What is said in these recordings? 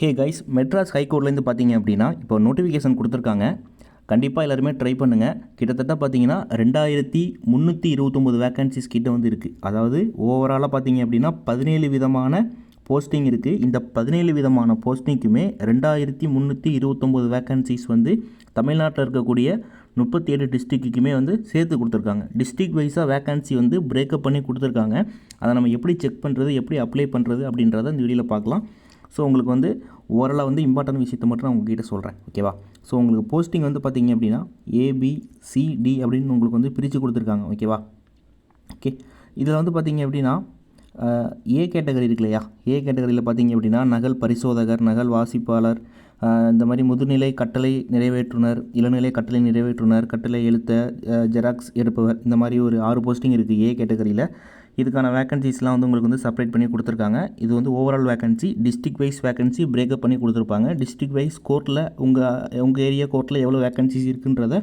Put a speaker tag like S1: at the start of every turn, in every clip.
S1: Hey guys, Madras ஹைகோர்ட்லேருந்து பார்த்தீங்க அப்படின்னா இப்போ நோட்டிஃபிகேஷன் கொடுத்துருக்காங்க. கண்டிப்பாக எல்லாருமே ட்ரை பண்ணுங்கள். கிட்டத்தட்ட பார்த்தீங்கன்னா 2329 வேக்கன்சிஸ் கிட்ட வந்து இருக்குது. அதாவது ஓவராலாக பார்த்தீங்க அப்படின்னா 17 விதமான போஸ்டிங் இருக்குது. இந்த 17 விதமான போஸ்டிங்க்குமே 2329 வேக்கன்சிஸ் வந்து தமிழ்நாட்டில் இருக்கக்கூடிய 37 டிஸ்ட்ரிக்ட்டுக்குமே வந்து சேர்த்து கொடுத்துருக்காங்க. டிஸ்ட்ரிக்ட் வைஸாக வேக்கன்சி வந்து பிரேக்கப் பண்ணி கொடுத்துருக்காங்க. அதை நம்ம எப்படி செக் பண்ணுறது, எப்படி அப்ளை பண்ணுறது அப்படின்றத இந்த வீடியோவில் பார்க்கலாம். ஸோ உங்களுக்கு வந்து ஓரலாக வந்து இம்பார்ட்டன்ட் விஷயத்தை மட்டும் நான் உங்கள்கிட்ட சொல்கிறேன், ஓகேவா? ஸோ உங்களுக்கு போஸ்டிங் வந்து பார்த்திங்க அப்படின்னா ABCD அப்படின்னு உங்களுக்கு வந்து பிரித்து கொடுத்துருக்காங்க, ஓகேவா? ஓகே, இதில் வந்து பார்த்திங்க அப்படின்னா ஏ கேட்டகரி இருக்கு இல்லையா? ஏ கேட்டகரியில் பார்த்திங்க அப்படின்னா நகல் பரிசோதகர், நகல் வாசிப்பாளர், இந்த மாதிரி முதுநிலை கட்டளை நிறைவேற்றுனர், இளநிலை கட்டளை நிறைவேற்றுனர், கட்டளை எழுத்த, ஜெராக்ஸ் எடுப்பவர், இந்த மாதிரி ஒரு 6 போஸ்டிங் இருக்குது ஏ கேட்டகரியில். இதுக்கான வேக்கன்சிஸ்லாம் வந்து உங்களுக்கு வந்து செப்பரேட் பண்ணி கொடுத்துருக்காங்க. இது வந்து overall vacancy, district wise vacancy breakup பண்ணி கொடுத்துருப்பாங்க. டிஸ்ட்ரிக்ட் வைஸ் கோர்ட்டில் உங்கள் ஏரியா கோர்ட்டில் எவ்வளோ வேக்கன்சிஸ் இருக்குன்றத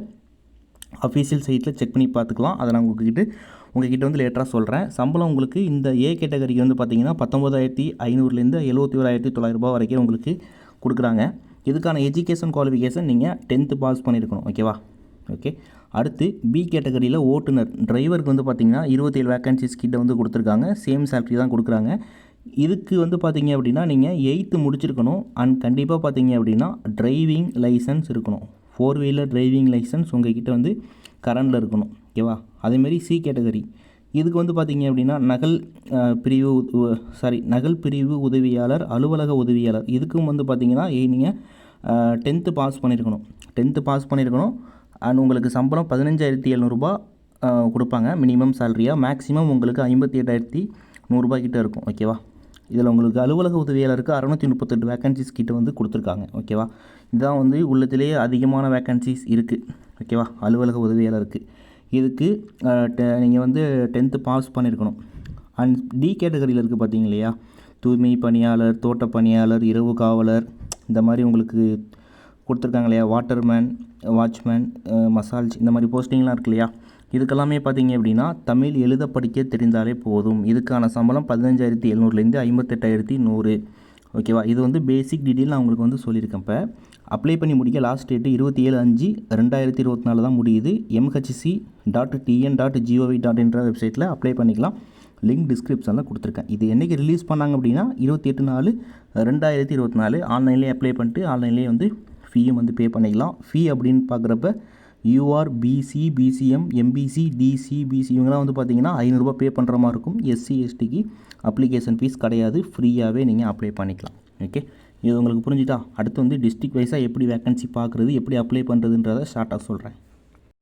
S1: அஃபீஷியல் சைட்டில் செக் பண்ணி பார்த்துக்கலாம். அதை நான் உங்ககிட்ட வந்து லேட்டராக சொல்கிறேன். சம்பளம் உங்களுக்கு இந்த ஏ கேட்டகரிக்கு வந்து பார்த்திங்கன்னா 19,500லேருந்து 71,900 வரைக்கும் உங்களுக்கு கொடுக்குறாங்க. இதுக்கான எஜுகேஷன் குவாலிஃபிகேஷன் நீங்கள் 10th பாஸ் பண்ணியிருக்கணும், ஓகேவா? ஓகே, அடுத்து பி கேட்டகரியில் ஓட்டுநர், டிரைவருக்கு வந்து பார்த்திங்கன்னா 27 வேக்கன்சிஸ் கிட்ட வந்து கொடுத்துருக்காங்க. சேம் சேலரி தான் கொடுக்குறாங்க. இதுக்கு வந்து பார்த்திங்க அப்படின்னா நீங்கள் 8th முடிச்சிருக்கணும். அண்ட் கண்டிப்பாக பார்த்திங்க அப்படின்னா டிரைவிங் லைசன்ஸ் இருக்கணும். 4 வீலர் டிரைவிங் லைசன்ஸ் உங்கள்கிட்ட வந்து கரண்டில் இருக்கணும், ஓகேவா? அதேமாரி சி கேட்டகரி, இதுக்கு வந்து பார்த்திங்க அப்படின்னா நகல் பிரிவு உதவியாளர், அலுவலக உதவியாளர், இதுக்கும் வந்து பார்த்திங்கன்னா நீங்கள் 10th பாஸ் பண்ணியிருக்கணும். அண்ட் உங்களுக்கு சம்பளம் 15,700 கொடுப்பாங்க மினிமம் சேலரியாக. மேக்ஸிமம் உங்களுக்கு 58,100 கிட்ட இருக்கும், ஓகேவா? இதில் உங்களுக்கு அலுவலக உதவியாளருக்கு 638 வேக்கன்சிஸ் கிட்ட வந்து கொடுத்துருக்காங்க, ஓகேவா? இதுதான் வந்து உள்ளத்திலேயே அதிகமான வேக்கன்சிஸ் இருக்குது, ஓகேவா? அலுவலக உதவியாளருக்கு இதுக்கு நீங்கள் வந்து 10th பாஸ் பண்ணியிருக்கணும். அண்ட் டி கேட்டகரியில் இருக்குது பார்த்தீங்க இல்லையா? தூய்மை பணியாளர், தோட்ட பணியாளர், இரவு காவலர், இந்த மாதிரி உங்களுக்கு கொடுத்துருக்காங்க இல்லையா? வாட்டர்மேன், வாட்ச்மேன், மசாஜ், இந்த மாதிரி போஸ்டிங்லாம் இருக்கு இல்லையா? இதுக்கெல்லாமே பார்த்தீங்க அப்படின்னா தமிழ் எழுத படிக்க தெரிந்தாலே போதும். இதுக்கான சம்பளம் 15,700லேருந்து 58,100, ஓகேவா? இது வந்து பேசிக் டீட்டெயில் நான் உங்களுக்கு வந்து சொல்லியிருக்கேன். இப்போ அப்ளை பண்ணி முடிக்க லாஸ்ட் டேட்டு 27/5/2024 தான் முடியுது. mhc.tn.gov.in வெப்சைட்டில் அப்ளை பண்ணிக்கலாம். லிங்க் டிஸ்கிரிப்ஷனில் கொடுத்துருக்கேன். இது என்றைக்கு ரிலீஸ் பண்ணாங்க அப்படின்னா 28/4/2024 ஆன்லைன்லேயே அப்ளை பண்ணிட்டு ஆன்லைன்லேயே வந்து ஃபீயும் வந்து பே பண்ணிக்கலாம். ஃபீ அப்படின்னு பார்க்குறப்ப UR, BC, BCM, MBC, DC, BC இவங்கெல்லாம் வந்து பார்த்தீங்கன்னா 500 பே பண்ணுற மாதிரி இருக்கும். SC, STக்கு அப்ளிகேஷன் ஃபீஸ் கிடையாது, ஃப்ரீயாகவே நீங்கள் அப்ளை பண்ணிக்கலாம். ஓகே, இது உங்களுக்கு புரிஞ்சுட்டா? அடுத்து வந்து டிஸ்ட்ரிக்ட் வைஸாக எப்படி வேக்கன்சி பார்க்குறது, எப்படி அப்ளை பண்ணுறதுன்றதை ஷார்ட்டாக சொல்கிறேன்.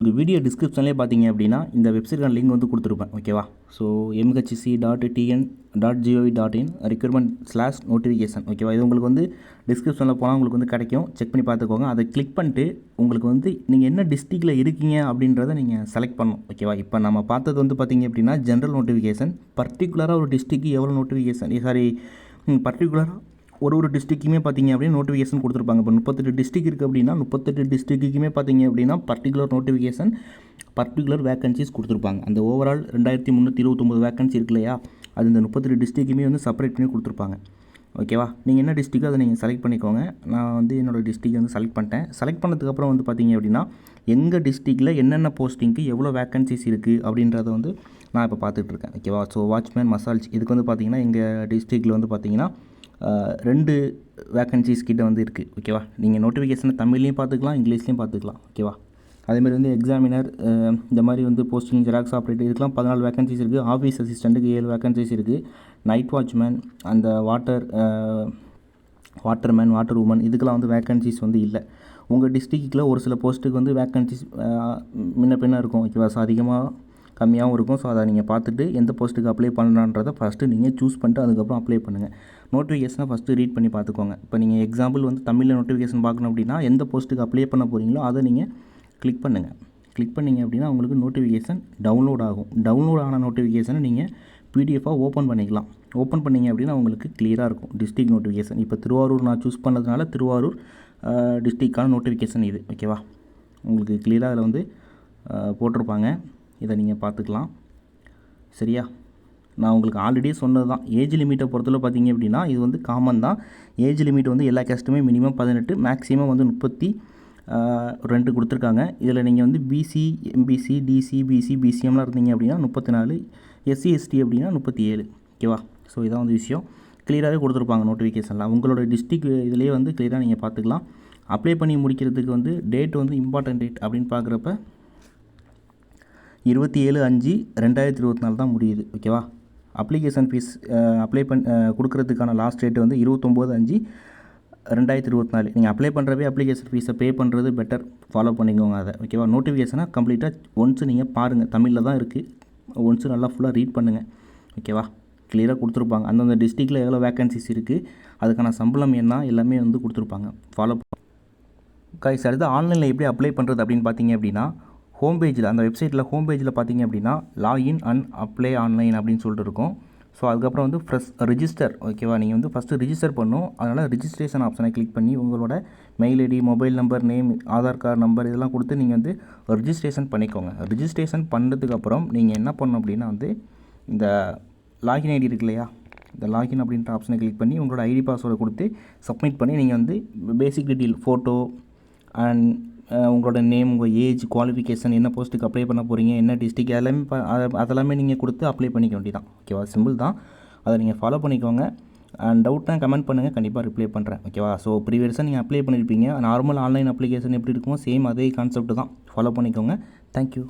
S1: உங்கள் வீடியோ டிஸ்கிரிப்ஷன்லேயே பார்த்தீங்க அப்படின்னா இந்த வெப்சைட்கான லிங்க் வந்து கொடுத்துருப்பேன், ஓகேவா? ஸோ mhc.tn.gov.in recruitment/notification, ஓகேவா? இது உங்களுக்கு வந்து டிஸ்கிரிப்ஷனில் போனால் உங்களுக்கு வந்து கிடைக்கும். செக் பண்ணி பார்த்துக்கோங்க. அதை கிளிக் பண்ணிட்டு உங்களுக்கு வந்து நீங்கள் என்ன டிஸ்ட்ரிக்டில் இருக்கீங்க அப்படின்றத நீங்கள் செலக்ட் பண்ணணும், ஓகேவா? இப்போ நம்ம பார்த்தது வந்து பார்த்திங்க அப்படின்னா ஜென்ரல் நோட்டிஃபிகேஷன். பர்டிகுலராக ஒரு டிஸ்ட்ரிக்ட் எவ்வளோ நோட்டிஃபிகேஷன், பர்டிகுலராக ஒரு டிஸ்ட்ரிக்ட்டுமே பார்த்திங்க அப்படின்னா நோட்டிஃபிகேஷன் கொடுத்துருப்பாங்க. இப்போ 38 டிஸ்ட்ரிக்ட் இருக்குது அப்படின்னா 38 டிஸ்ட்ரிக்ட்டுக்குமே பார்த்திங்க அப்படின்னா பர்டிகுலர் நோட்டிஃபிகேஷன், பர்டிகுலர் வேக்கன்சிஸ் கொடுத்துருப்பாங்க. அந்த ஓவரால் 2329 வேக்கன்சி இருக்கு இல்லையா? அது இந்த 38 டிஸ்ட்ரிக்ட்டுமே வந்து செப்பரேட் பண்ணி கொடுத்துருப்பாங்க, ஓகேவா? நீங்கள் என்ன டிஸ்ட்ரிக்கோ அதை நீங்கள் செலக்ட் பண்ணிக்கோங்க. நான் வந்து என்னோடய டிஸ்ட்ரிக்ட் வந்து செலக்ட் பண்ணிட்டேன். செலக்ட் பண்ணதுக்கப்புறம் வந்து பார்த்திங்க அப்படின்னா எங்கள் டிஸ்ட்ரிக்டில் என்னென்ன போஸ்டிங்க்கு எவ்வளோ வேக்கன்சிஸ் இருக்குது அப்படின்றத வந்து நான் இப்போ பார்த்துட்ருக்கேன், ஓகேவா? ஸோ வாட்ச்மேன், மசாஜ், இதுக்கு வந்து பார்த்திங்கன்னா எங்கள் டிஸ்ட்ரிக்டில் வந்து பார்த்திங்கன்னா 2 வேக்கன்சிஸ் கிட்ட வந்து இருக்குது, ஓகேவா? நீங்கள் நோட்டிஃபிகேஷனை தமிழ்லையும் பார்த்துக்கலாம், இங்கிலீஷ்லேயும் பார்த்துக்கலாம், ஓகேவா? அதேமாதிரி வந்து எக்ஸாமினர், இந்த மாதிரி வந்து போஸ்டிங், ஜெராக்ஸ் ஆப்ரேட்டர், இதுக்கெலாம் 14 வேக்கன்சிஸ் இருக்குது. ஆஃபீஸ் அசிஸ்டண்ட்டுக்கு 7 வேக்கன்சிஸ் இருக்குது. நைட் வாட்ச்மேன், அந்த வாட்டர்மேன், வாட்டர் உமன், இதுக்கெலாம் வந்து வேக்கன்சிஸ் வந்து இல்லை. உங்கள் டிஸ்ட்ரிக்டில் ஒரு சில போஸ்ட்டுக்கு வந்து வேக்கன்சிஸ் முன்ன பின்ன இருக்கும், ஓகேவா? ஸோ அதிகமாக கம்மியாகவும் இருக்கும். ஸோ அதை நீங்கள் பார்த்துட்டு எந்த போஸ்ட்டுக்கு அப்ளை பண்ணலான்றதை ஃபஸ்ட்டு நீங்கள் சூஸ் பண்ணிட்டு அதுக்கப்புறம் அப்ளை பண்ணுங்கள். நோட்டிஃபிகேஷனை ஃபஸ்ட்டு ரீட் பண்ணி பார்த்துக்கோங்க. இப்போ நீங்கள் எக்ஸாம்பிள் வந்து தமிழில் நோட்டிஃபிகேஷன் பார்க்கணும் அப்படின்னா எந்த போஸ்ட்டுக்கு அப்ளை பண்ண போகிறீங்களோ அதை நீங்கள் கிளிக் பண்ணுங்கள். கிளிக் பண்ணிங்க அப்படின்னா உங்களுக்கு நோட்டிஃபிகேஷன் டவுன்லோட் ஆகும். டவுன்லோட் ஆன நோட்டிஃபிகேஷனை நீங்கள் பிடிஎஃபாக ஓப்பன் பண்ணிக்கலாம். ஓப்பன் பண்ணிங்க அப்படின்னா உங்களுக்கு கிளியராக இருக்கும் டிஸ்ட்ரிக்ட் நோட்டிஃபிகேஷன். இப்போ திருவாரூர் நான் சூஸ் பண்ணதுனால திருவாரூர் டிஸ்ட்ரிக்டான நோட்டிஃபிகேஷன் இது, ஓகேவா? உங்களுக்கு கிளியராக அதில் வந்து போட்டிருப்பாங்க. இதை நீங்கள் பார்த்துக்கலாம், சரியா? நான் உங்களுக்கு ஆல்ரெடி சொன்னது தான். ஏஜ் லிமிட்டை பொறுத்தவரை பார்த்தீங்க அப்படின்னா இது வந்து காமன் தான். ஏஜ் லிமிட் வந்து எல்லா கேஸ்ட்டுமே மினிமம் 18, மேக்ஸிமம் வந்து 32 கொடுத்துருக்காங்க. இதில் நீங்கள் வந்து பிசி, எம்பிசி, டிசி, பிசி, பிசிஎம்லாம் இருந்தீங்க அப்படின்னா 34, எஸ்சி, எஸ்டி அப்படின்னா 37. ஓகேவா? ஸோ இதான் வந்து விஷயம். கிளியராகவே கொடுத்துருப்பாங்க நோட்டிஃபிகேஷனில். உங்களோட டிஸ்ட்ரிக் இதிலே வந்து கிளியராக நீங்கள் பார்த்துக்கலாம். அப்ளை பண்ணி முடிக்கிறதுக்கு வந்து டேட் வந்து இம்பார்ட்டன்ட் டேட் அப்படின்னு பார்க்குறப்ப 27/5/2024 தான் முடியுது. ஓகேவா? அப்ளிகேஷன் ஃபீஸ் அப்ளை கொடுக்குறதுக்கான லாஸ்ட் டேட் வந்து 29/5/2024. நீங்கள் அப்ளை பண்ணுறப்பே அப்ளிகேஷன் ஃபீஸை பே பண்ணுறது பெட்டர். ஃபாலோ பண்ணிக்கோங்க அதை. ஓகேவா? நோட்டிஃபிகேஷனை கம்ப்ளீட்டாக ஒன்ஸ் நீங்கள் பாருங்கள். தமிழில் தான் இருக்குது. ஒன்ஸ் நல்லா ஃபுல்லாக ரீட் பண்ணுங்கள். ஓகேவா? கிளியராக கொடுத்துருப்பாங்க. அந்தந்த டிஸ்ட்ரிக்டில் எவ்வளோ வேக்கன்சிஸ் இருக்குது, அதுக்கான சம்பளம் என்ன, எல்லாமே வந்து கொடுத்துருப்பாங்க. Follow guys. அடுத்து ஆன்லைனில் எப்படி அப்ளை பண்ணுறது அப்படின்னு பார்த்தீங்க அப்படின்னா, ஹோம் பேஜில், அந்த வெப்சைட்டில் ஹோம் பேஜில் பார்த்தீங்க அப்படின்னா லாகின் அண்ட் அப்ளை ஆன்லைன் அப்படின்னு சொல்லிட்டு இருக்கும். ஸோ அதுக்கப்புறம் வந்து ஃப்ரெஷ் ரிஜிஸ்டர். ஓகேவா? நீங்கள் வந்து ஃபஸ்ட்டு ரிஜிஸ்டர் பண்ணணும். அதனால் ரிஜிஸ்ட்ரேஷன் ஆப்ஷனை கிளிக் பண்ணி உங்களோட mail ID, mobile number, name, Aadhaar card number இதெல்லாம் கொடுத்து நீங்கள் வந்து ரிஜிஸ்ட்ரேஷன் பண்ணிக்கோங்க. ரிஜிஸ்ட்ரேஷன் பண்ணதுக்கப்புறம் நீங்கள் என்ன பண்ணணும் அப்படின்னா வந்து இந்த லாகின் ஐடி இருக்கு இல்லையா, இந்த லாகின் அப்படின்ற ஆப்ஷனை கிளிக் பண்ணி உங்களோட ஐடி பாஸ்வேர்டை கொடுத்து சப்மிட் பண்ணி நீங்கள் வந்து பேசிக் டீட்டெயில், ஃபோட்டோ அண்ட் உங்களோட நேம், உங்கள் ஏஜ், குவாலிஃபிகேஷன், என்ன போஸ்ட்டுக்கு அப்ளை பண்ண போகிறீங்க, என்ன டிஸ்ட்ரிக், எல்லாமே அதெல்லாமே நீங்கள் கொடுத்து அப்ளை பண்ணிக்க வேண்டியதான். ஓகேவா? சிம்பிள் தான். அதை நீங்கள் ஃபாலோ பண்ணிக்கோங்க. அண்ட் டவுட்னா கமெண்ட் பண்ணுங்கள், கண்டிப்பாக ரிப்ளை பண்ணுறேன். ஓகேவா? ஸோ ப்ரீவியஸாக நீங்கள் அப்ளை பண்ணியிருப்பீங்க. நார்மல் ஆன்லைன் அப்ளிகேஷன் எப்படி இருக்குமோ சேம் அதே கான்செப்ட் தான். ஃபாலோ பண்ணிக்கோங்க. தேங்க்யூ.